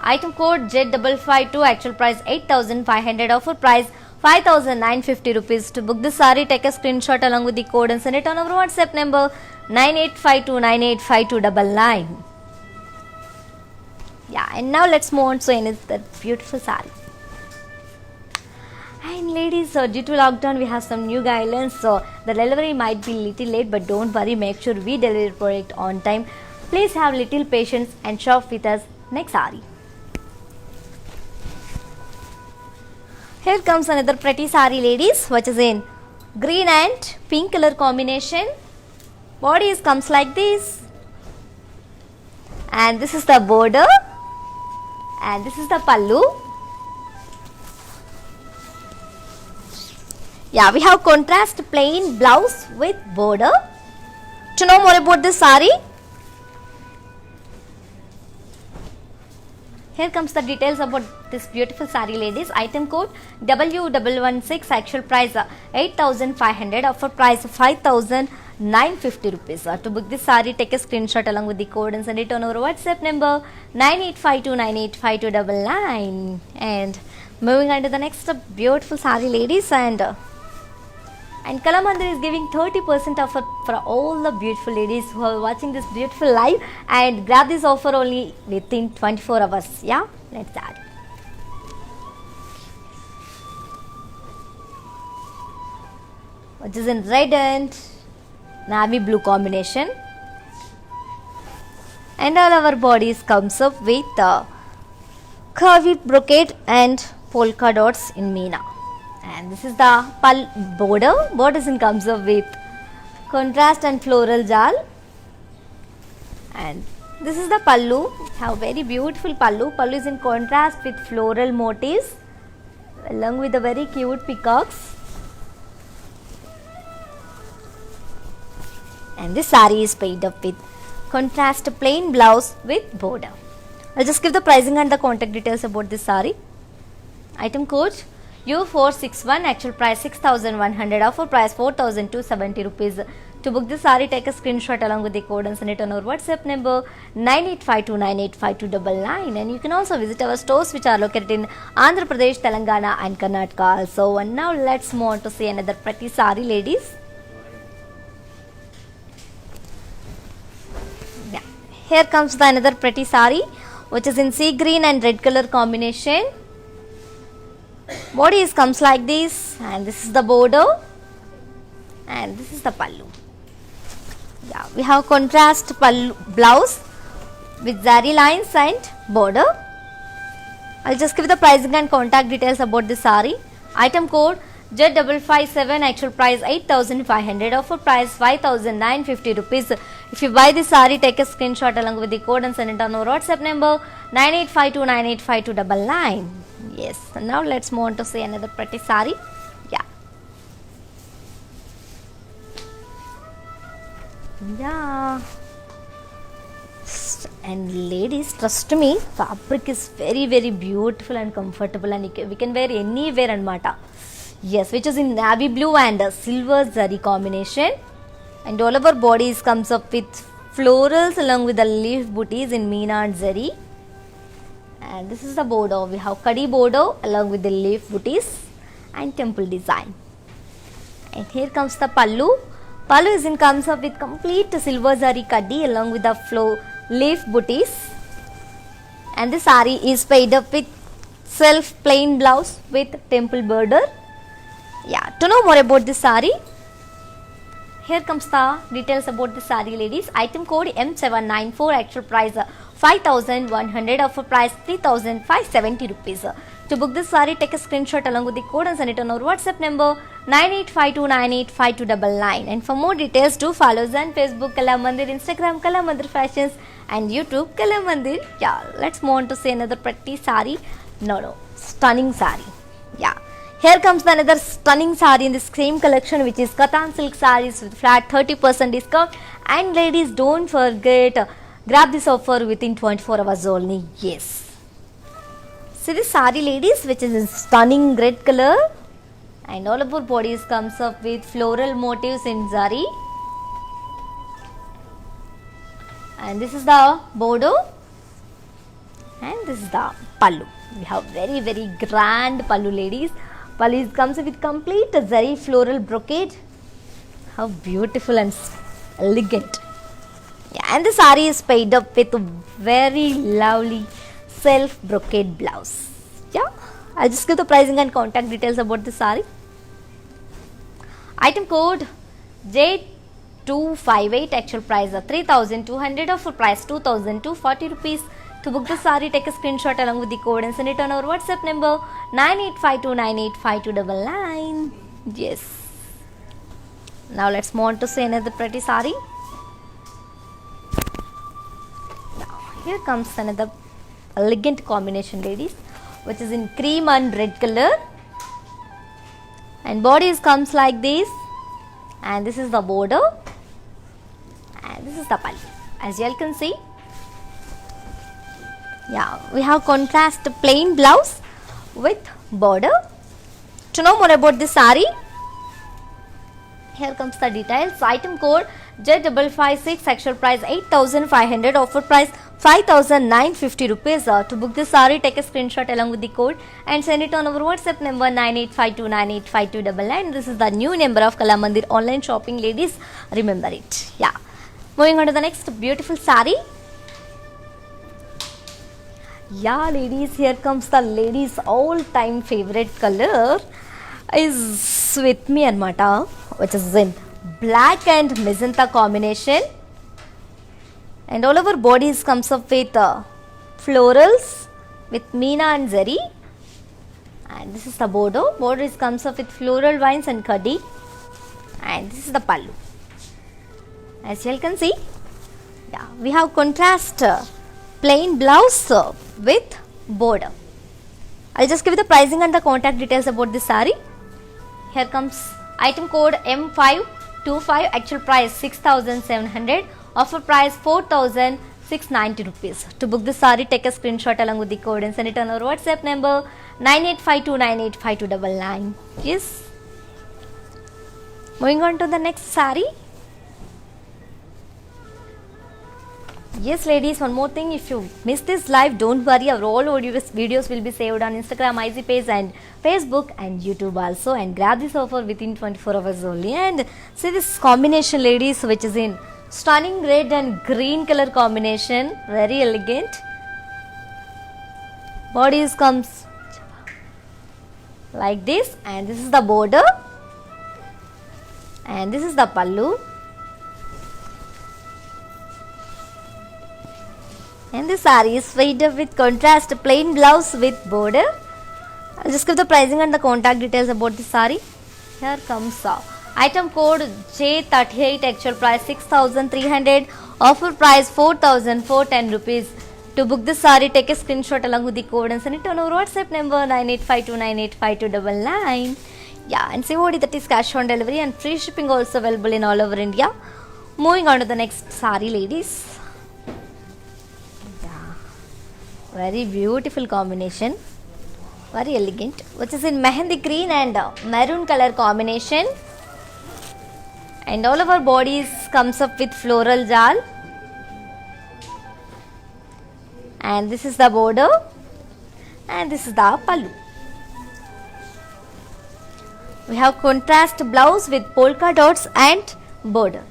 Item code Z552, actual price 8,500, offer price 5,950 rupees. To book the saree, take a screenshot along with the code and send it on our WhatsApp number 9852985299. Yeah, and now let's move on to another beautiful saree. And ladies, due to lockdown, we have some new guidelines, so the delivery might be little late, but don't worry, make sure we deliver the product on time. Please have little patience and shop with us. Next saree. Here comes another pretty saree, ladies, which is in green and pink color combination. Body comes like this, and this is the border, and this is the pallu. Yeah, we have contrast plain blouse with border. To know more about this saree, here comes the details about this beautiful saree, ladies. Item code W116, actual price 8,500, offer price 5,950 rupees. To book this saree, take a screenshot along with the code and send it on our WhatsApp number 9852985299. And moving on to the next beautiful saree, ladies, and Kalamandir is giving 30% offer for all the beautiful ladies who are watching this beautiful live, and grab this offer only within 24 hours. Yeah, let's start. Which is in red and navy blue combination, and all our bodies comes up with curvy brocade and polka dots in Meena. And this is the border. Border comes up with contrast and floral jal. And this is the pallu. Have very beautiful pallu. Pallu is in contrast with floral motifs along with the very cute peacocks. And this saree is paid up with contrast plain blouse with border. I'll just give the pricing and the contact details about this saree. Item code U461, actual price 6,100, offer price 4,270 rupees. To book this saree, take a screenshot along with the code and send it on our WhatsApp number 9852985299. And you can also visit our stores which are located in Andhra Pradesh, Telangana and Karnataka also. And now let's move on to see another pretty saree, ladies. Yeah, here comes the another pretty saree, which is in sea green and red color combination. Body comes like this, and this is the border, and this is the pallu. Yeah, we have contrast pallu blouse with zari lines and border. I'll just give the pricing and contact details about this saree. Item code Z557, actual price 8,500, offer price 5,950 rupees. If you buy this saree, take a screenshot along with the code and send it on our WhatsApp number 9852985299. Yes, now let's move on to see another pretty saree. Yeah. And ladies, trust me, fabric is very beautiful and comfortable, and we can wear anywhere anamata. Yes, which is in navy blue and silver zari combination, and all of our bodies comes up with florals along with the leaf booties in Meena and zari. And this is the border. We have kadi border along with the leaf booties and temple design. And here comes the pallu. Pallu comes up with complete silver zari kadi along with the leaf booties. And the saree is paid up with self plain blouse with temple border. Yeah, to know more about this saree, here comes the details about the saree, ladies. Item code M794, actual price 5,100, offer price 3,570 rupees. To book this saree, take a screenshot along with the code and send it on our WhatsApp number 9852985299. And for more details, do follow us on Facebook Kalamandir, Instagram Kalamandir Fashions, and YouTube Kalamandir. Yeah, let's move on to see another pretty saree. Stunning saree. Yeah. Here comes another stunning saree in the same collection, which is Kathan silk sarees with flat 30% discount. And ladies, don't forget, grab this offer within 24 hours only. Yes. See this saree, ladies, which is in stunning red color, and all over bodies comes up with floral motifs in zari, and this is the border, and this is the pallu. We have very grand pallu, ladies. Pallu comes with complete zari floral brocade. How beautiful and elegant. Yeah, and the saree is paired up with a very lovely self brocade blouse. Yeah, I'll just give the pricing and contact details about the saree. Item code J258, actual price of 3,200, offer price 2,240 rupees. To book the saree, take a screenshot along with the code and send it on our WhatsApp number 9852985299. Yes. Now let's move on to see another pretty saree. Now here comes another elegant combination, ladies, which is in cream and red color, and bodies comes like this, and this is the border, and this is the pallu. As you all can see, yeah, we have contrast plain blouse with border. To know more about this saree, here comes the details. Item code J556, actual price 8,500, offer price 5,950 rupees. To book this saree, take a screenshot along with the code and send it on our WhatsApp number 9852985299. This is the new number of Kalamandir online shopping, ladies. Remember it. Yeah. Moving on to the next beautiful saree. Yeah, ladies, here comes the ladies' all-time favorite color is with me anamata, which is in black and magenta combination, and all over bodies comes up with florals with meena and zari, and this is the border. Borders comes up with floral vines and khadi, and this is the pallu. As you all can see, yeah, we have contrast plain blouse with border. I'll just give you the pricing and the contact details about this saree. Here comes item code M525, actual price 6,700, offer price 4,690 rupees. To book this saree, take a screenshot along with the code and send it on our WhatsApp number 9852985299. Yes. Moving on to the next saree. Yes, ladies, one more thing, if you miss this live, don't worry, our all videos will be saved on Instagram, IG page and Facebook and YouTube also, and grab this offer within 24 hours only. And see this combination, ladies, which is in stunning red and green color combination, very elegant. Bodies comes like this, and this is the border, and this is the pallu. And the saree is faded up with contrast plain blouse with border. I'll just give the pricing and the contact details about the saree. Here comes item code J38, actual price 6,300, offer price 4,410 rupees. To book this saree, take a screenshot along with the code and send it on our WhatsApp number 9852985299. Yeah, and COD, that is cash on delivery, and free shipping also available in all over India. Moving on to the next saree, ladies. Very beautiful combination, very elegant, which is in mehendi green and maroon color combination, and all of our bodies comes up with floral jal, and this is the border, and this is the pallu. We have contrast blouse with polka dots and border.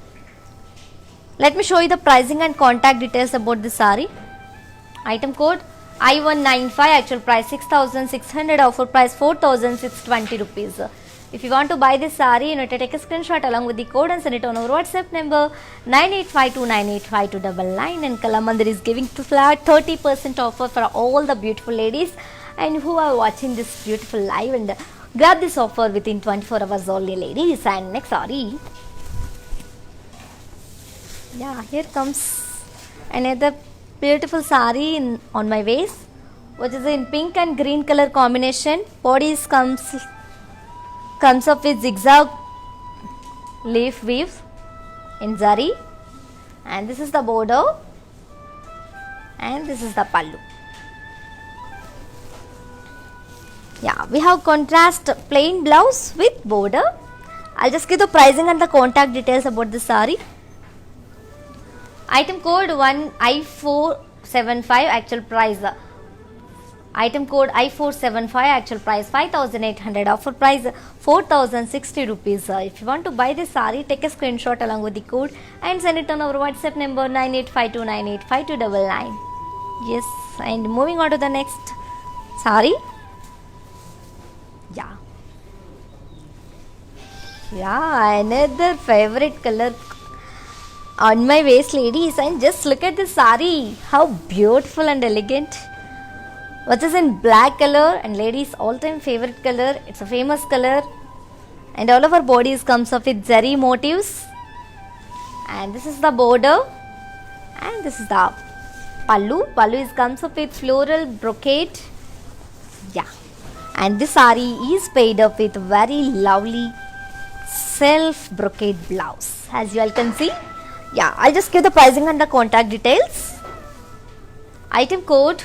Let me show you the pricing and contact details about this saree. Item code I195, actual price 6,600, offer price 4,620 rupees. If you want to buy this saree, you need to take a screenshot along with the code and send it on our WhatsApp number 9852985299. And Kalamandir is giving flat 30% offer for all the beautiful ladies and who are watching this beautiful live, and grab this offer within 24 hours only, ladies. And next saree. Yeah, here comes another beautiful saree on my waist, which is in pink and green color combination. Bodies comes up with zigzag leaf weave in zari, and this is the border, and this is the pallu. Yeah, we have contrast plain blouse with border. I'll just give the pricing and the contact details about this saree. Item code 1I475, actual price. Item code I475, actual price 5,800, offer price 4,060 rupees. If you want to buy this saree, take a screenshot along with the code and send it on our WhatsApp number 9852985299. Yes, and moving on to the next saree. Yeah, another favorite color on my waist, ladies. And just look at this saree, how beautiful and elegant. What is in black color, and ladies all-time favorite color. It's a famous color, and all of our bodies comes up with zari motifs. And this is the border, and this is the pallu. Pallu comes up with floral brocade. Yeah, and this saree is paid up with very lovely self brocade blouse, as you all can see. Yeah, I'll just give the pricing and the contact details. Item code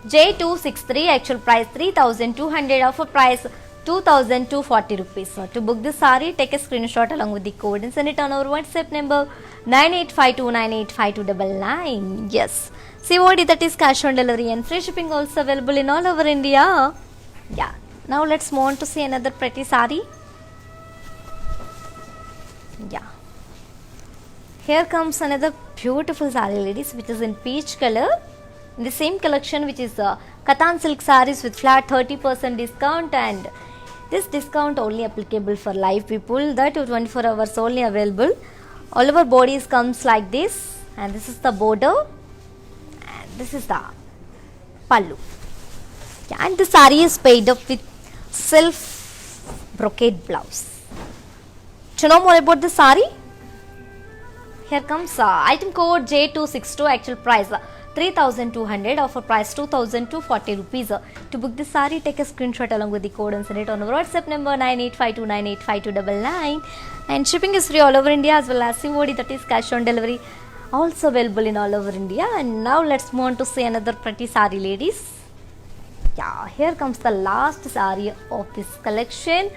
J263, actual price 3,200, offer price 2,240 rupees. So to book this saree, take a screenshot along with the code and send it on our WhatsApp number 9852985299. Yes, COD, that is cash on delivery, and free shipping also available in all over India. Yeah, now let's move on to see another pretty saree. Yeah, here comes another beautiful saree, ladies, which is in peach color. In the same collection, which is Kattan silk sarees with flat 30% discount, and this discount only applicable for live people, that 24 hours only available. All over bodies comes like this, and this is the border, and this is the pallu. Yeah, and the saree is paid up with self brocade blouse. To know more about the saree, here comes item code J262, actual price 3,200, offer price 2,240 rupees. To book this saree, take a screenshot along with the code and send it on our WhatsApp number 9852985299. And shipping is free all over India, as well as COD, that is cash on delivery, also available in all over India. And now let's move on to see another pretty saree, ladies. Yeah, here comes the last saree of this collection,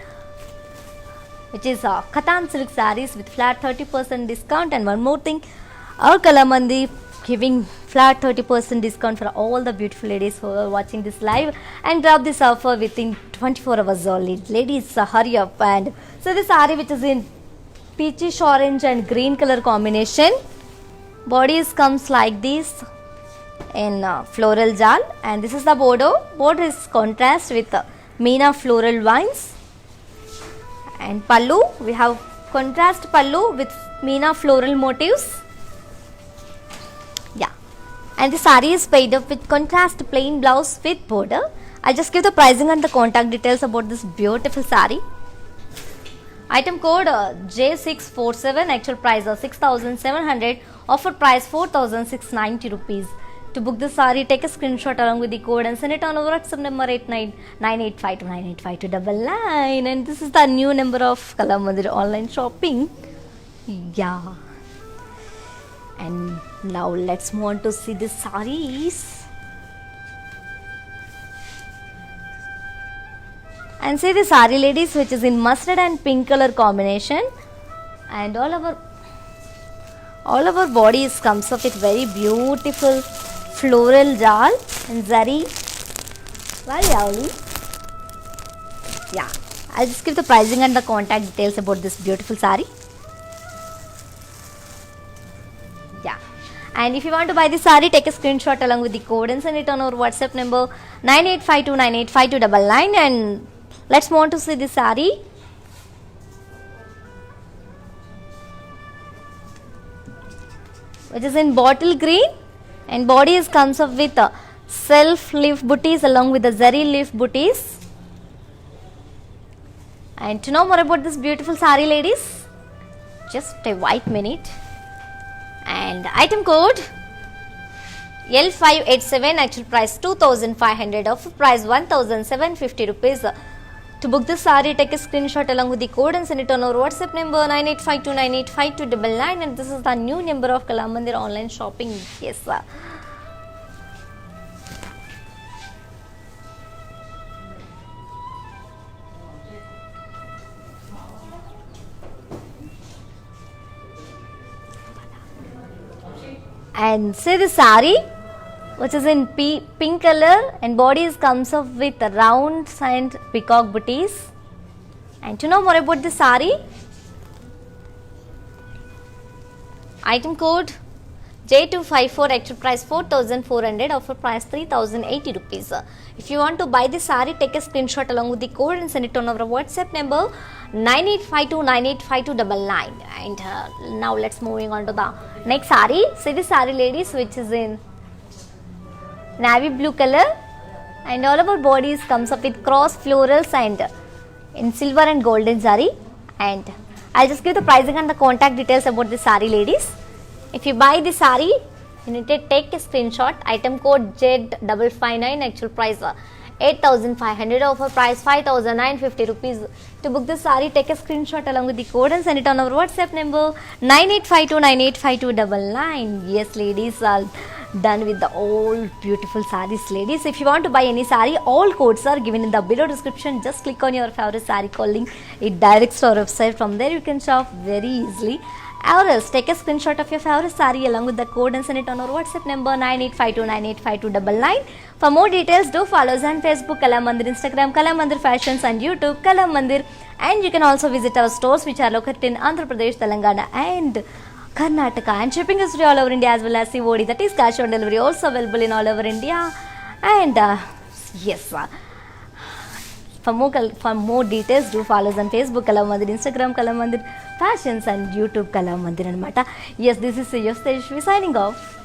which is Kattan silk sarees with flat 30% discount. And one more thing, our Kalamandi giving flat 30% discount for all the beautiful ladies who are watching this live, and drop this offer within 24 hours only. Ladies, hurry up. And so this saree, which is in peachish orange and green color combination, bodies comes like this in floral jal, and this is the border. Border is contrast with Meena floral vines. And pallu, we have contrast pallu with Meena floral motifs. Yeah, and the saree is paid up with contrast plain blouse with border. I'll just give the pricing and the contact details about this beautiful saree. Item code J647, actual price 6,700, offer price 4,690 rupees. To book the saree, take a screenshot along with the code and send it on our WhatsApp number 899852985299. And this is the new number of Kalamandir online shopping. Yeah. And now let's move on to see the sarees. And see the saree, ladies, which is in mustard and pink color combination. And all our bodies comes up with very beautiful floral jal and zari. Very lovely. Yeah, I'll just give the pricing and the contact details about this beautiful saree. Yeah, and if you want to buy this saree, take a screenshot along with the code and send it on our WhatsApp number 9852985299. And let's move on to see this saree. Which is in bottle green, and bodies comes up with self leaf booties along with the zari leaf booties. And to know more about this beautiful saree, ladies, just a white minute. And item code L587, actual price 2,500, offer price 1,750 rupees. To book this saree, take a screenshot along with the code and send it on our WhatsApp number 9852985299. And this is the new number of Kalamandir online shopping. Yes, sir. And see the saree, which is in pink color, and bodies comes up with rounds and peacock booties. And to know more about the saree, item code J254, actual price 4,400, offer price 3,080 rupees. If you want to buy the saree, take a screenshot along with the code and send it on our WhatsApp number 9852985299. And now let's moving on to the next saree. See the saree, ladies, which is in navy blue color, and all of our bodies comes up with cross florals and in silver and golden zari. And I'll just give the pricing and the contact details about the saree, ladies. If you buy the saree, you need to take a screenshot. Item code Z559, actual price 8,500, offer price 5,950 rupees. To book the saree, take a screenshot along with the code and send it on our WhatsApp number 9852985299. Yes, ladies, are done with the all beautiful sarees, ladies. If you want to buy any saree, all codes are given in the below description. Just click on your favorite saree code link. It directs to our website. From there you can shop very easily. Or else take a screenshot of your favorite saree along with the code and send it on our WhatsApp number 9852985299. For more details, do follow us on Facebook Kala Mandir, Instagram Kala Mandir Fashions, and YouTube Kala Mandir. And you can also visit our stores which are located in Andhra Pradesh, Telangana and Karnataka. And shipping is free all over India as well as COD, that is cash on delivery, also available in all over India. And yes, for more details, do follow us on Facebook Kala Mandir, Instagram Kala Mandir Fashions, and YouTube Kala Mandir anamata. Yes, this is Yosteshvi signing off.